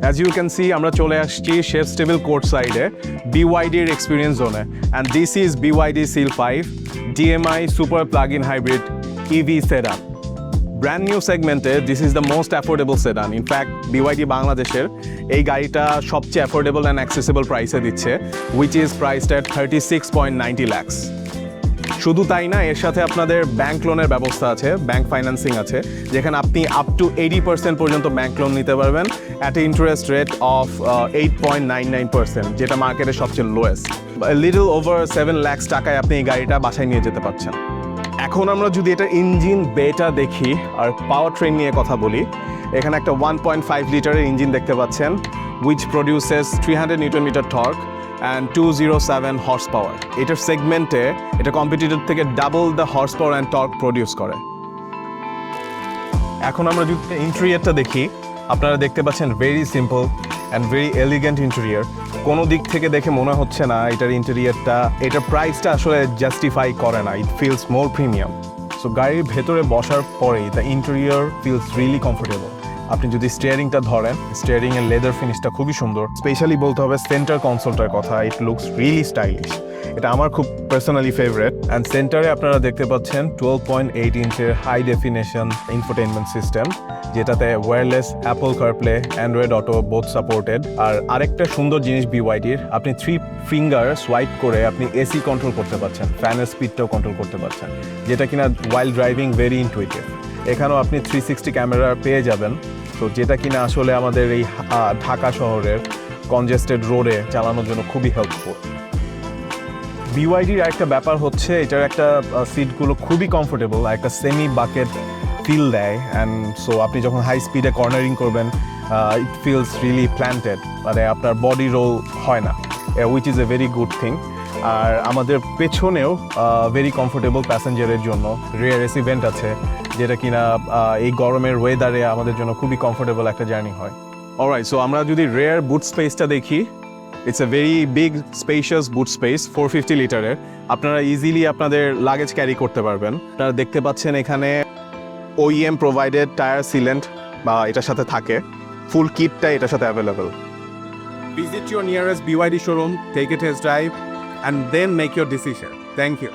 As you can see, আমরা চলে আসছি শেফস টেবিল কোর্ট সাইডে BYD এর এক্সপিরিয়েন্স জোনে, and this is BYD Seal 5 DMI Super Plug-in Hybrid EV sedan. Brand new segmented, this is the most affordable sedan. In fact, BYD বাংলাদেশের এই গাড়িটা সবচেয়ে affordable and accessible প্রাইসে দিচ্ছে, which is priced at 36.90 lakhs. শুধু তাই না, এর সাথে আপনাদের ব্যাংক লোনের ব্যবস্থা আছে, ব্যাংক ফাইন্যান্সিং আছে, যেখানে আপনি আপ টু 80% পর্যন্ত ব্যাংক লোন নিতে পারবেন at a interest rate of 8.99%, যেটা মার্কেটের সবচেয়ে লোয়েস্ট। লিটল ওভার 7 lakhs টাকায় আপনি এই গাড়িটা বাসায় নিয়ে যেতে পারছেন। এখন আমরা যদি এটা ইঞ্জিন বেটা দেখি আর পাওয়ার ট্রেন নিয়ে কথা বলি, এখানে একটা 1.5 লিটারের ইঞ্জিন দেখতে পাচ্ছেন, which produces 300 Newton meter torque and 207 horse power. এটার সেগমেন্টে এটা কম্পিটিটর থেকে double the horse power and torque produce করে। এখন আমরা যদি ইন্টেরিয়রটা দেখি, আপনারা দেখতে পাচ্ছেন very simple and very elegant interior. কোনো দিক থেকে দেখে মনে হচ্ছে না এটার ইন্টেরিয়রটা, এটার প্রাইসটা আসলে জাস্টিফাই করে না। It feels more premium. So গাড়ির ভেতরে বসার পরেই the interior feels really comfortable. আপনি যদি স্টিয়ারিংটা ধরেন, স্টিয়ারিংয়ের লেদার ফিনিশটা খুবই সুন্দর। স্পেশালি বলতে হবে সেন্টার কনসোলটার কথা, ইট লুকস রিয়েলি স্টাইলিশ। এটা আমার খুব পার্সোনালি ফেভারিট। অ্যান্ড সেন্টারে আপনারা দেখতে পাচ্ছেন 12.8 ইঞ্চের হাই ডেফিনেশন ইনফোটেইনমেন্ট সিস্টেম, যেটাতে wireless Apple CarPlay, Android auto both supported. আর আরেকটা সুন্দর জিনিস BYDর, আপনি 3 ফিঙ্গার সোয়াইপ করে আপনি এসি কন্ট্রোল করতে পারছেন, ফ্যানের স্পিডটাও কন্ট্রোল করতে পারছেন, যেটা কিনা ওয়াইল ড্রাইভিং ভেরি ইনটুইটিভ। এখানেও আপনি 360 ক্যামেরা পেয়ে যাবেন, তো যেটা কিনা আসলে আমাদের এই ঢাকা শহরের কনজেস্টেড রোডে চালানোর জন্য খুবই হেল্পফুল। BYDর একটা ব্যাপার হচ্ছে এটার একটা সিটগুলো খুবই কমফোর্টেবল, একটা সেমি বাকেট ফিল দেয়। অ্যান্ড সো আপনি যখন হাই স্পিডে কর্নারিং করবেন, ইট ফিলস রিয়েলি প্ল্যান্টেড, মানে আপনার বডি রোল হয় না, which is a very good thing. আর আমাদের পেছনেও ভেরি কমফোর্টেবল প্যাসেঞ্জারের জন্য রিয়ার এসি ভেন্ট আছে, যেটা কিনা এই গরমের ওয়েদারে আমাদের জন্য খুবই কমফোর্টেবল একটা জার্নি হয়। অলরাইট, সো আমরা যদি রেয়ার বুট স্পেসটা দেখি, it's a very big spacious boot space, 450 লিটারের। আপনারা ইজিলি আপনাদের লাগেজ ক্যারি করতে পারবেন। আপনারা দেখতে পাচ্ছেন এখানে OEM প্রোভাইডেড টায়ার সিলেন্ট বা এটার সাথে থাকে, ফুল কিটটা এটার সাথে available. Visit your nearest BYD showroom, take a test drive and then make your decision. Thank you.